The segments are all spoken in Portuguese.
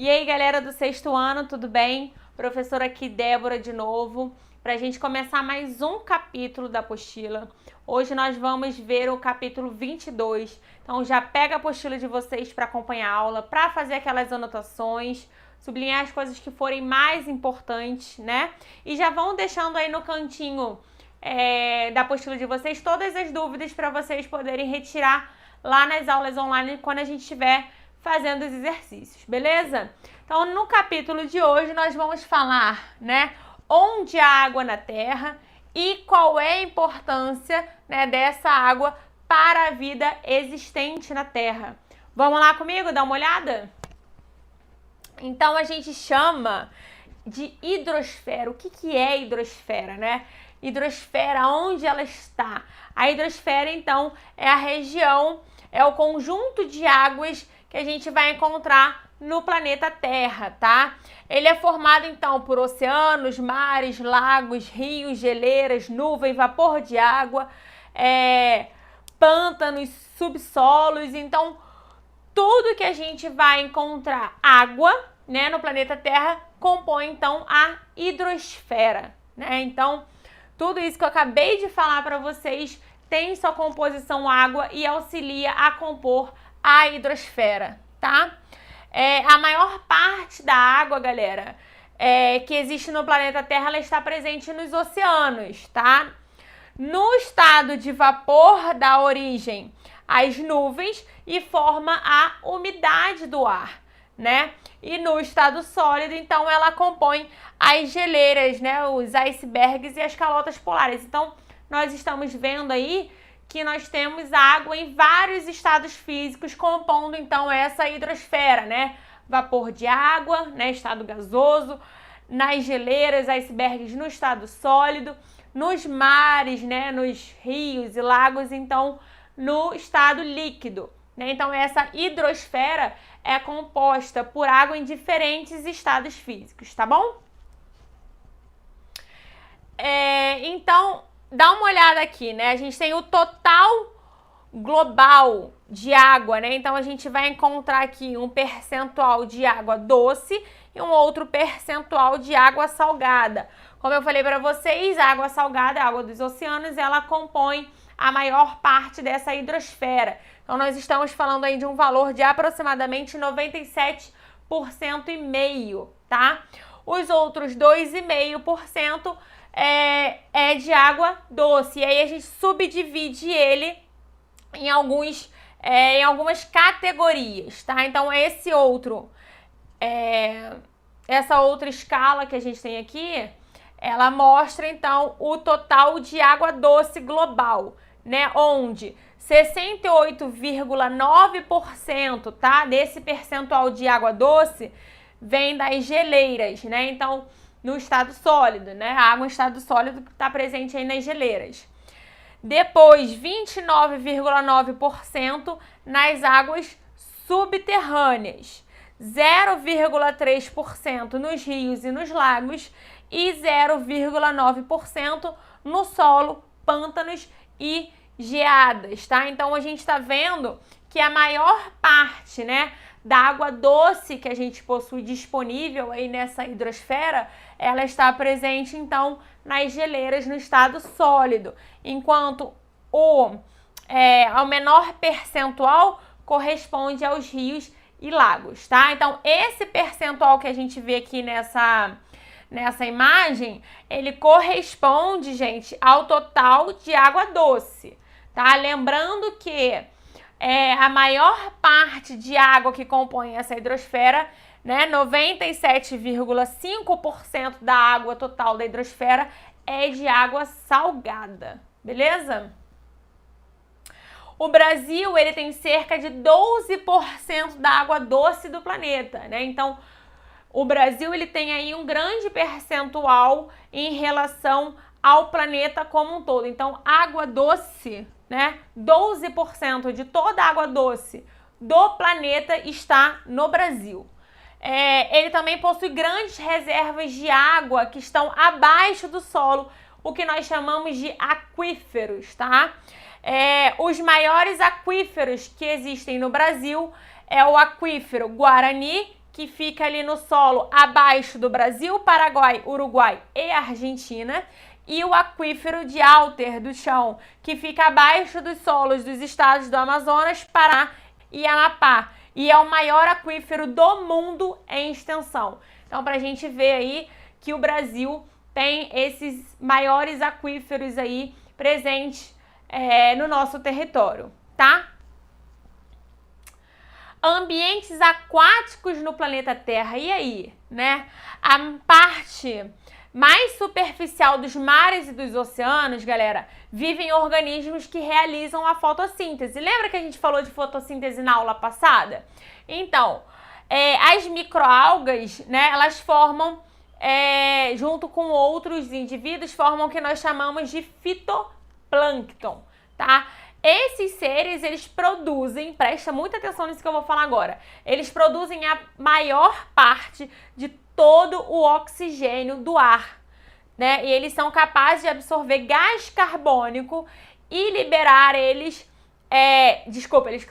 E aí, galera do sexto ano, tudo bem? Professora aqui, Débora, de novo, para a gente começar mais um capítulo da apostila. Hoje nós vamos ver o capítulo 22. Então já pega a apostila de vocês para acompanhar a aula, para fazer aquelas anotações, sublinhar as coisas que forem mais importantes, né? E já vão deixando aí no cantinho da apostila de vocês todas as dúvidas para vocês poderem retirar lá nas aulas online quando a gente estiver fazendo os exercícios, beleza? Então, no capítulo de hoje, nós vamos falar, né, onde há água na Terra e qual é a importância, né, dessa água para a vida existente na Terra. Vamos lá comigo, dar uma olhada? Então, a gente chama de hidrosfera. O que é hidrosfera, né? Hidrosfera, onde ela está? A hidrosfera, então, é a região, é o conjunto de águas que a gente vai encontrar no planeta Terra, tá? Ele é formado, então, por oceanos, mares, lagos, rios, geleiras, nuvens, vapor de água, pântanos, subsolos. Então, tudo que a gente vai encontrar água, né, no planeta Terra compõe, então, a hidrosfera, né? Então, tudo isso que eu acabei de falar para vocês tem sua composição água e auxilia a compor a hidrosfera, tá? A maior parte da água, galera, que existe no planeta Terra, ela está presente nos oceanos, tá? No estado de vapor dá origem às nuvens e forma a umidade do ar, né? E no estado sólido, então, ela compõe as geleiras, né? Os icebergs e as calotas polares. Então, nós estamos vendo aí que nós temos água em vários estados físicos compondo, então, essa hidrosfera, né? Vapor de água, né? Estado gasoso, nas geleiras, icebergs no estado sólido, nos mares, né? Nos rios e lagos, então, no estado líquido, né? Então, essa hidrosfera é composta por água em diferentes estados físicos, tá bom? Então, dá uma olhada aqui, né? A gente tem o total global de água, né? Então, a gente vai encontrar aqui um percentual de água doce e um outro percentual de água salgada. Como eu falei para vocês, a água salgada, a água dos oceanos, ela compõe a maior parte dessa hidrosfera. Então, nós estamos falando aí de um valor de aproximadamente 97% e meio, tá? Os outros 2,5% é de água doce. E aí a gente subdivide ele em algumas categorias, tá? Então, essa outra escala que a gente tem aqui, ela mostra, então, o total de água doce global, né? Onde 68,9%, tá? Desse percentual de água doce vem das geleiras, né? Então, no estado sólido, né? A água em estado sólido que está presente aí nas geleiras. Depois, 29,9% nas águas subterrâneas, 0,3% nos rios e nos lagos e 0,9% no solo, pântanos e geadas, tá? Então, a gente está vendo que a maior parte, né, da água doce que a gente possui disponível aí nessa hidrosfera, ela está presente, então, nas geleiras no estado sólido, enquanto ao menor percentual corresponde aos rios e lagos, tá? Então, esse percentual que a gente vê aqui nessa imagem, ele corresponde, gente, ao total de água doce, tá? Lembrando que a maior parte de água que compõe essa hidrosfera, né, 97,5% da água total da hidrosfera é de água salgada, beleza? O Brasil, ele tem cerca de 12% da água doce do planeta, né? Então, o Brasil, ele tem aí um grande percentual em relação ao planeta como um todo. Então, água doce, né? 12% de toda a água doce do planeta está no Brasil. Ele também possui grandes reservas de água que estão abaixo do solo, o que nós chamamos de aquíferos, tá? Os maiores aquíferos que existem no Brasil é o aquífero Guarani, que fica ali no solo abaixo do Brasil, Paraguai, Uruguai e Argentina, e o aquífero de Alter do chão, que fica abaixo dos solos dos estados do Amazonas, Pará e Amapá, e é o maior aquífero do mundo em extensão. Então, para a gente ver aí que o Brasil tem esses maiores aquíferos aí presentes no nosso território, tá? Ambientes aquáticos no planeta Terra, e aí, né? A parte mais superficial dos mares e dos oceanos, galera, vivem organismos que realizam a fotossíntese. Lembra que a gente falou de fotossíntese na aula passada? Então, as microalgas, né, elas formam, junto com outros indivíduos, formam o que nós chamamos de fitoplâncton, tá? Esses seres, eles produzem, presta muita atenção nisso que eu vou falar agora, eles produzem a maior parte de todo o oxigênio do ar, né? E eles são capazes de absorver gás carbônico e liberar eles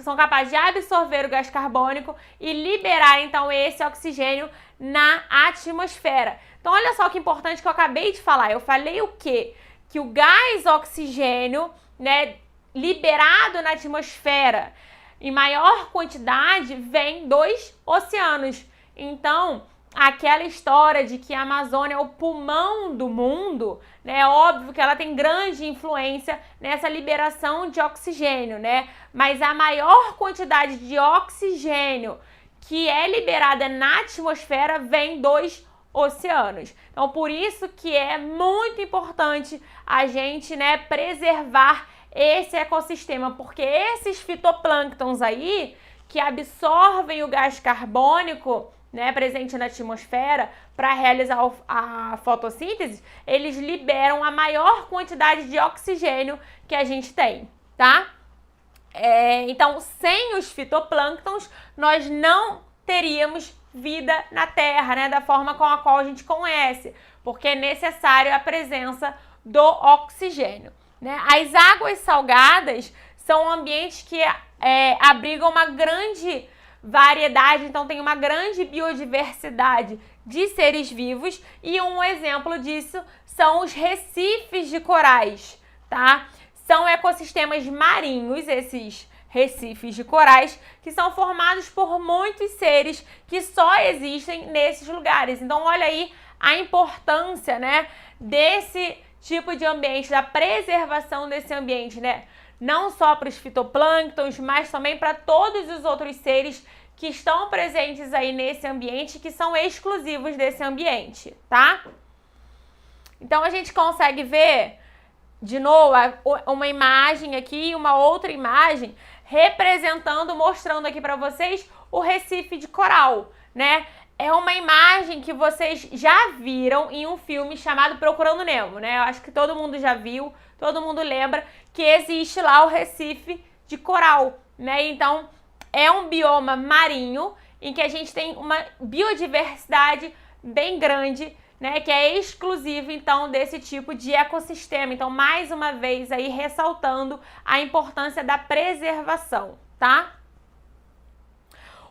são capazes de absorver o gás carbônico e liberar, então, esse oxigênio na atmosfera. Então, olha só que importante que eu acabei de falar. Eu falei o quê? Que o gás oxigênio, né, liberado na atmosfera em maior quantidade vem dos oceanos. Então, aquela história de que a Amazônia é o pulmão do mundo, né? É óbvio que ela tem grande influência nessa liberação de oxigênio, né? Mas a maior quantidade de oxigênio que é liberada na atmosfera vem dos oceanos. Então, por isso que é muito importante a gente, né, preservar esse ecossistema, porque esses fitoplânctons aí, que absorvem o gás carbônico, né, presente na atmosfera para realizar a fotossíntese, eles liberam a maior quantidade de oxigênio que a gente tem, tá? Então, sem os fitoplânctons, nós não teríamos vida na Terra, né, da forma com a qual a gente conhece, porque é necessário a presença do oxigênio, né? As águas salgadas são ambientes que abrigam uma grande variedade, então tem uma grande biodiversidade de seres vivos, e um exemplo disso são os recifes de corais, tá? São ecossistemas marinhos, esses recifes de corais, que são formados por muitos seres que só existem nesses lugares. Então, olha aí a importância, né, desse tipo de ambiente, da preservação desse ambiente, né? Não só para os fitoplânctons, mas também para todos os outros seres que estão presentes aí nesse ambiente, que são exclusivos desse ambiente, tá? Então, a gente consegue ver, de novo, uma imagem aqui, uma outra imagem, representando, mostrando aqui para vocês o recife de coral, né? É uma imagem que vocês já viram em um filme chamado Procurando Nemo, né? Eu acho que todo mundo já viu, todo mundo lembra que existe lá o recife de coral, né? Então, é um bioma marinho em que a gente tem uma biodiversidade bem grande, né? Que é exclusivo, então, desse tipo de ecossistema. Então, mais uma vez aí ressaltando a importância da preservação, tá?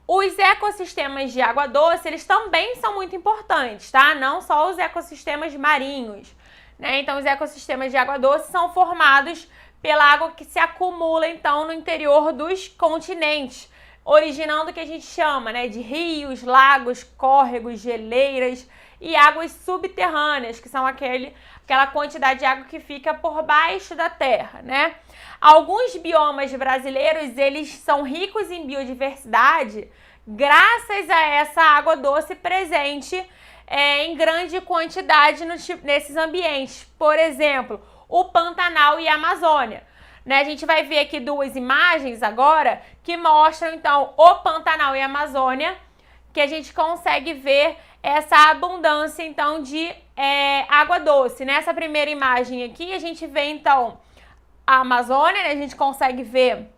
Os ecossistemas de água doce, eles também são muito importantes, tá? Não só os ecossistemas marinhos, né? Então, os ecossistemas de água doce são formados pela água que se acumula, então, no interior dos continentes, originando o que a gente chama, né, de rios, lagos, córregos, geleiras e águas subterrâneas, que são aquela quantidade de água que fica por baixo da terra, né? Alguns biomas brasileiros, eles são ricos em biodiversidade graças a essa água doce presente em grande quantidade nesses ambientes. Por exemplo, o Pantanal e a Amazônia, né? A gente vai ver aqui duas imagens agora que mostram, então, o Pantanal e a Amazônia, que a gente consegue ver essa abundância, então, de água doce. Nessa primeira imagem aqui, a gente vê, então, a Amazônia, né? A gente consegue ver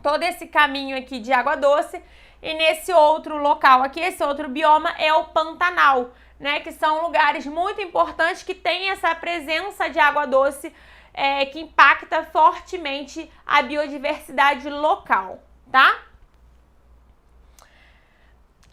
todo esse caminho aqui de água doce, e nesse outro local aqui, esse outro bioma é o Pantanal, né? Que são lugares muito importantes que têm essa presença de água doce que impacta fortemente a biodiversidade local, tá?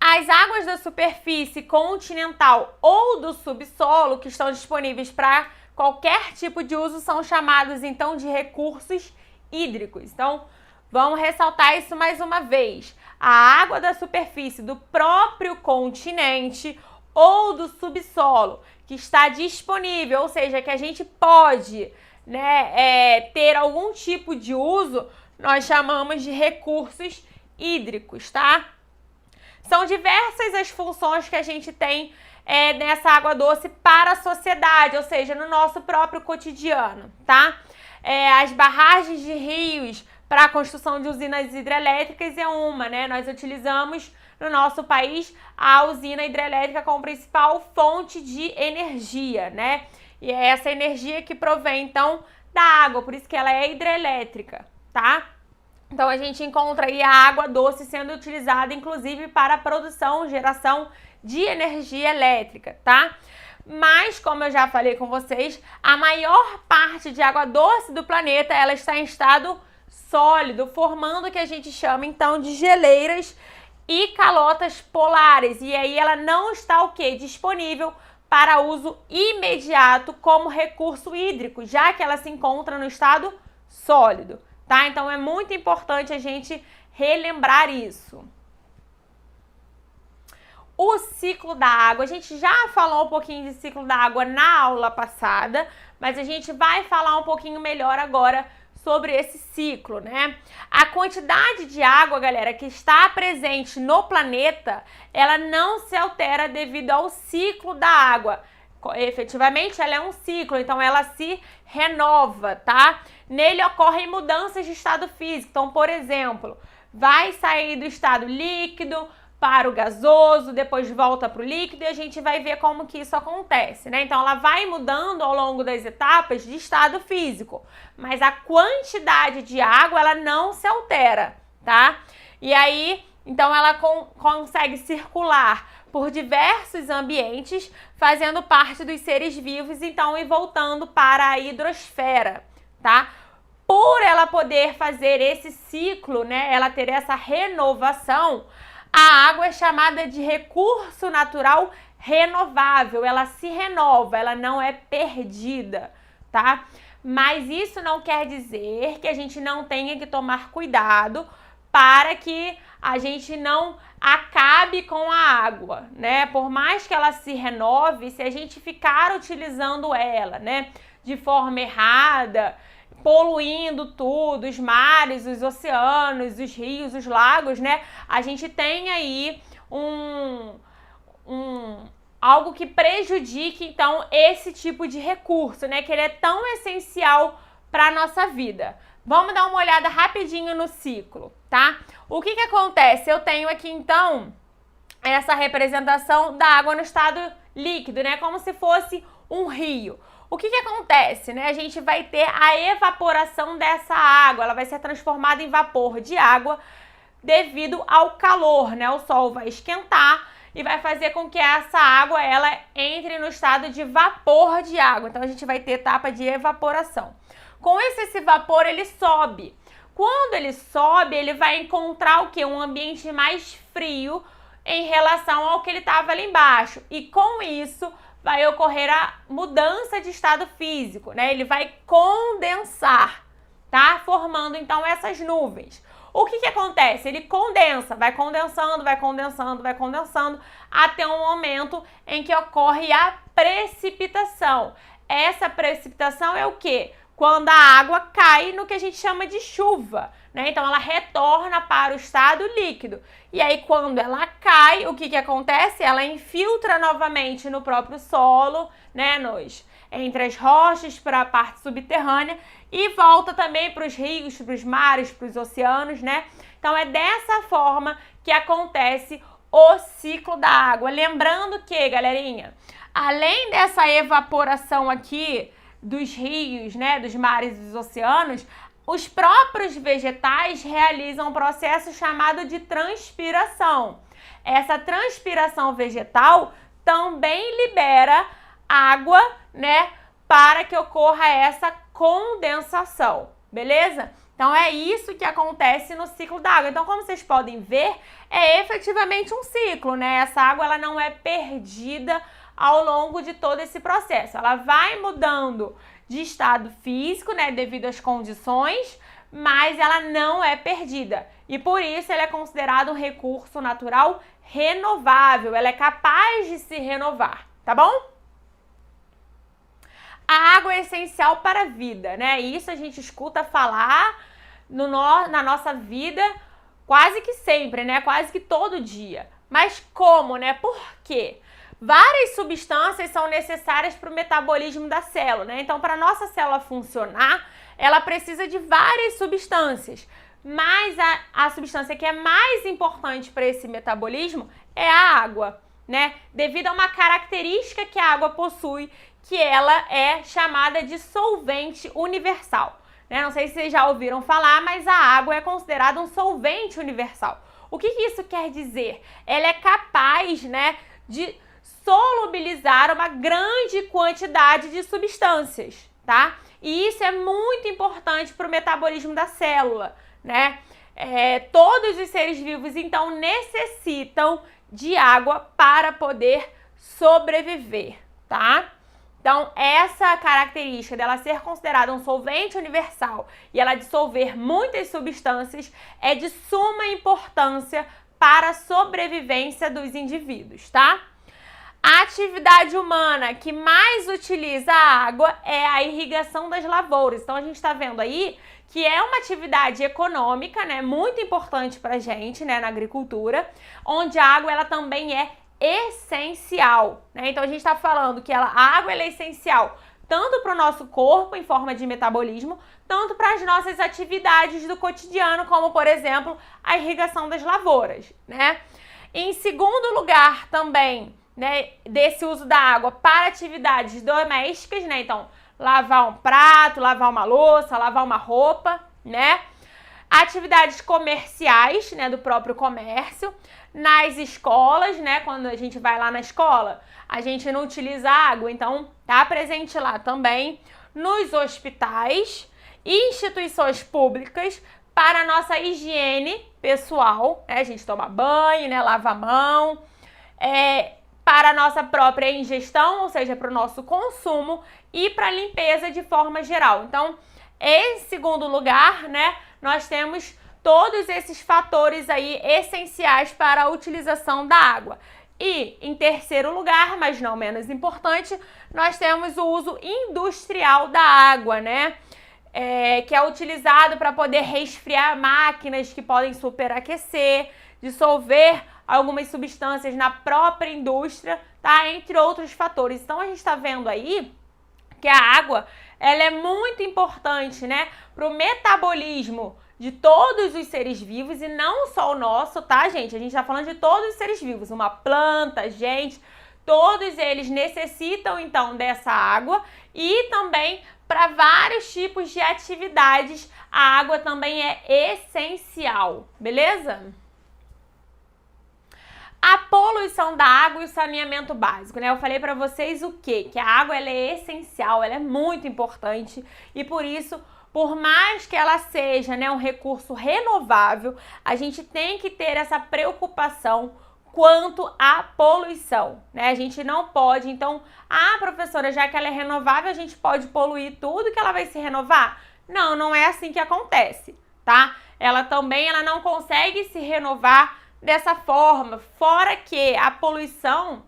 As águas da superfície continental ou do subsolo, que estão disponíveis para qualquer tipo de uso, são chamados então de recursos hídricos. Então, vamos ressaltar isso mais uma vez. A água da superfície do próprio continente ou do subsolo, que está disponível, ou seja, que a gente pode, né, ter algum tipo de uso, nós chamamos de recursos hídricos, tá? São diversas as funções que a gente tem nessa água doce para a sociedade, ou seja, no nosso próprio cotidiano, tá? As barragens de rios para a construção de usinas hidrelétricas é uma, né? Nós utilizamos no nosso país a usina hidrelétrica como principal fonte de energia, né? E é essa energia que provém, então, da água, por isso que ela é hidrelétrica, tá? Então, a gente encontra aí a água doce sendo utilizada, inclusive, para a produção, geração de energia elétrica, tá? Mas, como eu já falei com vocês, a maior parte de água doce do planeta, ela está em estado sólido, formando o que a gente chama, então, de geleiras e calotas polares. E aí, ela não está, o quê? Disponível para uso imediato como recurso hídrico, já que ela se encontra no estado sólido. Tá? Então, é muito importante a gente relembrar isso. O ciclo da água, a gente já falou um pouquinho de ciclo da água na aula passada, mas a gente vai falar um pouquinho melhor agora sobre esse ciclo, né? A quantidade de água, galera, que está presente no planeta, ela não se altera devido ao ciclo da água. Efetivamente, ela é um ciclo, então ela se renova, tá? Nele ocorrem mudanças de estado físico. Então, por exemplo, vai sair do estado líquido para o gasoso, depois volta para o líquido e a gente vai ver como que isso acontece, né? Então, ela vai mudando ao longo das etapas de estado físico, mas a quantidade de água, ela não se altera, tá? E aí, então, ela consegue circular por diversos ambientes, fazendo parte dos seres vivos, então, e voltando para a hidrosfera, tá? Por ela poder fazer esse ciclo, né, ela ter essa renovação, a água é chamada de recurso natural renovável, ela se renova, ela não é perdida, tá? Mas isso não quer dizer que a gente não tenha que tomar cuidado para que a gente não acabe com a água, né? Por mais que ela se renove, se a gente ficar utilizando ela, né, de forma errada, poluindo tudo, os mares, os oceanos, os rios, os lagos, né? A gente tem aí algo que prejudique, então, esse tipo de recurso, né? Que ele é tão essencial para a nossa vida. Vamos dar uma olhada rapidinho no ciclo, tá? O que acontece? Eu tenho aqui, então, essa representação da água no estado líquido, né? Como se fosse um rio. O que acontece, né? A gente vai ter a evaporação dessa água, ela vai ser transformada em vapor de água devido ao calor, né? O sol vai esquentar e vai fazer com que essa água, ela entre no estado de vapor de água. Então, a gente vai ter etapa de evaporação. Com isso, esse vapor, ele sobe. Quando ele sobe, ele vai encontrar o quê? Um ambiente mais frio em relação ao que ele estava ali embaixo. E com isso, vai ocorrer a mudança de estado físico, né? Ele vai condensar, tá? Formando, então, essas nuvens. O que acontece? Ele condensa, vai condensando, vai condensando, vai condensando, até um momento em que ocorre a precipitação. Essa precipitação é o quê? Quando a água cai no que a gente chama de chuva, né? Então, ela retorna para o estado líquido. E aí, quando ela cai, o que acontece? Ela infiltra novamente no próprio solo, né? Entre as rochas, para a parte subterrânea e volta também para os rios, para os mares, para os oceanos, né? Então, é dessa forma que acontece o ciclo da água. Lembrando que, galerinha, além dessa evaporação aqui dos rios, né, dos mares e dos oceanos, os próprios vegetais realizam um processo chamado de transpiração. Essa transpiração vegetal também libera água, né, para que ocorra essa condensação, beleza? Então, é isso que acontece no ciclo da água. Então, como vocês podem ver, é efetivamente um ciclo, né? Essa água, ela não é perdida ao longo de todo esse processo. Ela vai mudando de estado físico, né, devido às condições, mas ela não é perdida. E por isso, ela é considerada um recurso natural renovável. Ela é capaz de se renovar, tá bom? A água é essencial para a vida, né? Isso a gente escuta falar na nossa vida quase que sempre, né? Quase que todo dia. Mas como, né? Por quê? Várias substâncias são necessárias para o metabolismo da célula, né? Então, para a nossa célula funcionar, ela precisa de várias substâncias. Mas a substância que é mais importante para esse metabolismo é a água, né? Devido a uma característica que a água possui, que ela é chamada de solvente universal. Não sei se vocês já ouviram falar, mas a água é considerada um solvente universal. O que isso quer dizer? Ela é capaz, né, de solubilizar uma grande quantidade de substâncias, tá? E isso é muito importante para o metabolismo da célula, né? Todos os seres vivos, então, necessitam de água para poder sobreviver, tá? Então, essa característica dela ser considerada um solvente universal e ela dissolver muitas substâncias é de suma importância para a sobrevivência dos indivíduos, tá? A atividade humana que mais utiliza a água é a irrigação das lavouras. Então, a gente está vendo aí que é uma atividade econômica, né, muito importante para a gente, né, na agricultura, onde a água ela também é essencial, né? Então a gente está falando que a água ela é essencial tanto para o nosso corpo em forma de metabolismo, tanto para as nossas atividades do cotidiano, como por exemplo a irrigação das lavouras, né? Em segundo lugar também, né, desse uso da água para atividades domésticas, né? Então lavar um prato, lavar uma louça, lavar uma roupa, né? Atividades comerciais, né, do próprio comércio, nas escolas, né, quando a gente vai lá na escola, a gente não utiliza água, então tá presente lá também, nos hospitais, instituições públicas, para a nossa higiene pessoal, né, a gente toma banho, né, lava a mão, para a nossa própria ingestão, ou seja, para o nosso consumo e para a limpeza de forma geral. Então, em segundo lugar, né, nós temos todos esses fatores aí essenciais para a utilização da água. E, em terceiro lugar, mas não menos importante, nós temos o uso industrial da água, né? Que é utilizado para poder resfriar máquinas que podem superaquecer, dissolver algumas substâncias na própria indústria, tá? Entre outros fatores. Então, a gente está vendo aí que a água ela é muito importante, né, para o metabolismo de todos os seres vivos e não só o nosso, tá, gente? A gente tá falando de todos os seres vivos, uma planta, gente, todos eles necessitam, então, dessa água e também para vários tipos de atividades, a água também é essencial, beleza? A poluição da água e o saneamento básico, né? Eu falei para vocês o quê? Que a água ela é essencial, ela é muito importante e por isso, por mais que ela seja, né, um recurso renovável, a gente tem que ter essa preocupação quanto à poluição, né? A gente não pode, então, professora, já que ela é renovável, a gente pode poluir tudo que ela vai se renovar? Não, não é assim que acontece, tá? Ela não consegue se renovar dessa forma, fora que a poluição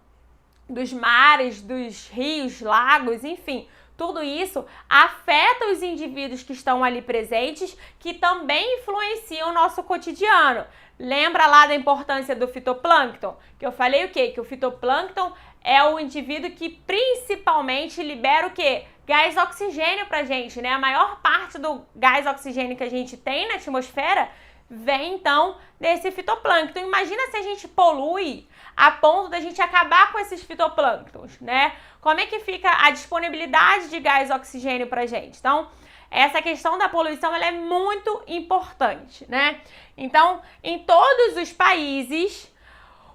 dos mares, dos rios, lagos, enfim, tudo isso afeta os indivíduos que estão ali presentes, que também influenciam o nosso cotidiano. Lembra lá da importância do fitoplâncton? Que eu falei o quê? Que o fitoplâncton é o indivíduo que principalmente libera o quê? Gás oxigênio pra gente, né? A maior parte do gás oxigênio que a gente tem na atmosfera vem, então, desse fitoplâncton. Imagina se a gente polui a ponto da gente acabar com esses fitoplânctons, né? Como é que fica a disponibilidade de gás oxigênio pra gente? Então, essa questão da poluição, ela é muito importante, né? Então, em todos os países,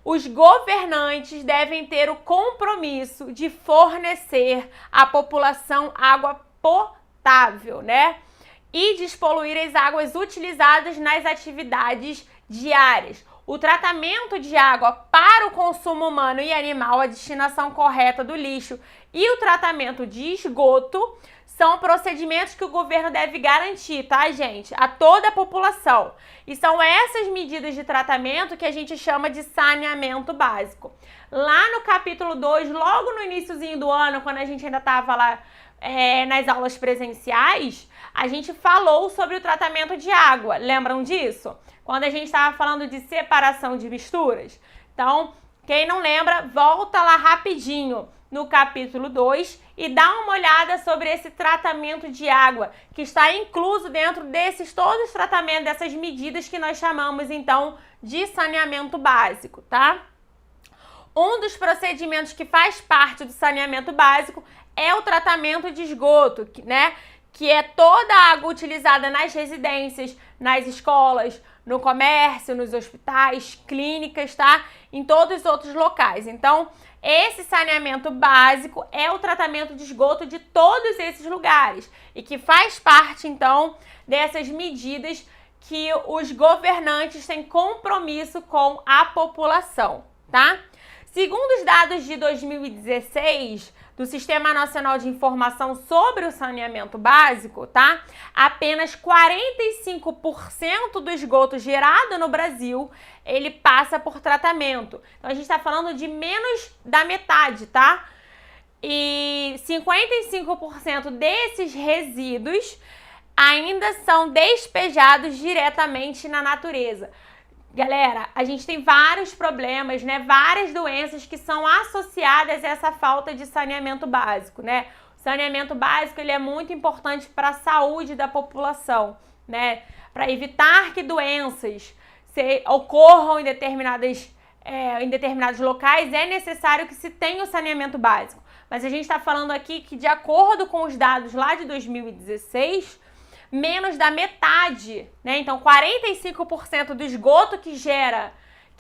os governantes devem ter o compromisso de fornecer à população água potável, né? e despoluir as águas utilizadas nas atividades diárias. O tratamento de água para o consumo humano e animal, a destinação correta do lixo e o tratamento de esgoto são procedimentos que o governo deve garantir, tá, gente? A toda a população. E são essas medidas de tratamento que a gente chama de saneamento básico. Lá no capítulo 2, logo no iniciozinho do ano, quando a gente ainda estava lá nas aulas presenciais, a gente falou sobre o tratamento de água. Lembram disso? Quando a gente estava falando de separação de misturas. Então, quem não lembra, volta lá rapidinho no capítulo 2 e dá uma olhada sobre esse tratamento de água, que está incluso dentro desses todos os tratamentos, dessas medidas que nós chamamos, então, de saneamento básico, tá? Um dos procedimentos que faz parte do saneamento básico é o tratamento de esgoto, né? Que é toda a água utilizada nas residências, nas escolas, no comércio, nos hospitais, clínicas, tá? Em todos os outros locais. Então, esse saneamento básico é o tratamento de esgoto de todos esses lugares e que faz parte, então, dessas medidas que os governantes têm compromisso com a população, tá? Segundo os dados de 2016 do Sistema Nacional de Informação sobre o Saneamento Básico, tá? Apenas 45% do esgoto gerado no Brasil, ele passa por tratamento. Então, a gente está falando de menos da metade, tá? E 55% desses resíduos ainda são despejados diretamente na natureza. Galera, a gente tem vários problemas, né? Várias doenças que são associadas a essa falta de saneamento básico, né? O saneamento básico, ele é muito importante para a saúde da população, né? Para evitar que doenças ocorram em determinados locais, é necessário que se tenha o saneamento básico. Mas a gente está falando aqui que, de acordo com os dados lá de 2016, menos da metade, né? Então, 45% do esgoto que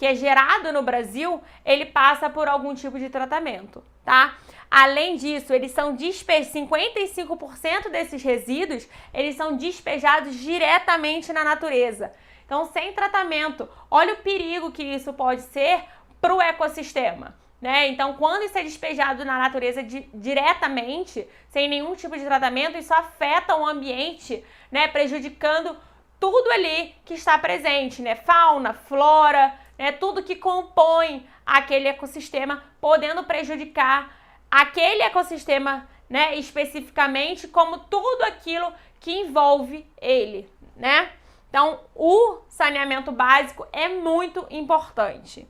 é gerado no Brasil, ele passa por algum tipo de tratamento, tá? Além disso, 55% desses resíduos, eles são despejados diretamente na natureza. Então, sem tratamento, olha o perigo que isso pode ser para o ecossistema, né? Então, quando isso é despejado na natureza diretamente, sem nenhum tipo de tratamento, isso afeta o ambiente, né? Prejudicando tudo ali que está presente, né? Fauna, flora, né? Tudo que compõe aquele ecossistema, podendo prejudicar aquele ecossistema, né? Especificamente, como tudo aquilo que envolve ele, né? Então, o saneamento básico é muito importante.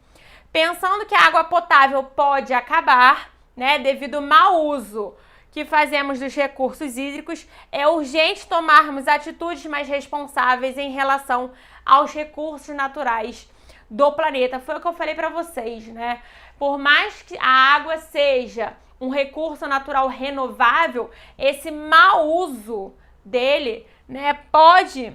Pensando que a água potável pode acabar, né, devido ao mau uso que fazemos dos recursos hídricos, é urgente tomarmos atitudes mais responsáveis em relação aos recursos naturais do planeta. Foi o que eu falei para vocês, né? Por mais que a água seja um recurso natural renovável, esse mau uso dele, né, pode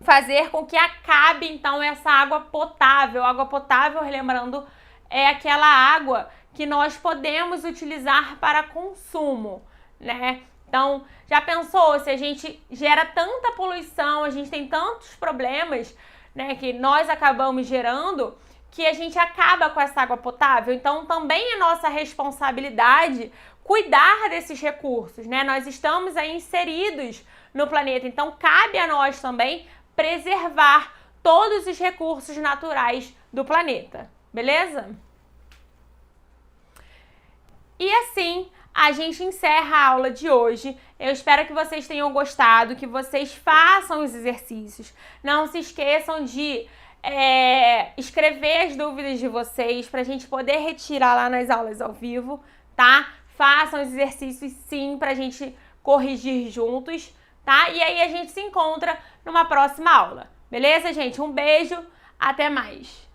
fazer com que acabe, então, essa água potável. Água potável, lembrando, é aquela água que nós podemos utilizar para consumo, né? Então, já pensou se a gente gera tanta poluição, a gente tem tantos problemas, né, que nós acabamos gerando, que a gente acaba com essa água potável? Então, também é nossa responsabilidade cuidar desses recursos, né? Nós estamos aí inseridos no planeta, então cabe a nós também preservar todos os recursos naturais do planeta, beleza? E assim a gente encerra a aula de hoje. Eu espero que vocês tenham gostado, que vocês façam os exercícios. Não se esqueçam de escrever as dúvidas de vocês para a gente poder retirar lá nas aulas ao vivo, tá? Façam os exercícios sim para a gente corrigir juntos, tá? E aí a gente se encontra numa próxima aula. Beleza, gente? Um beijo, até mais!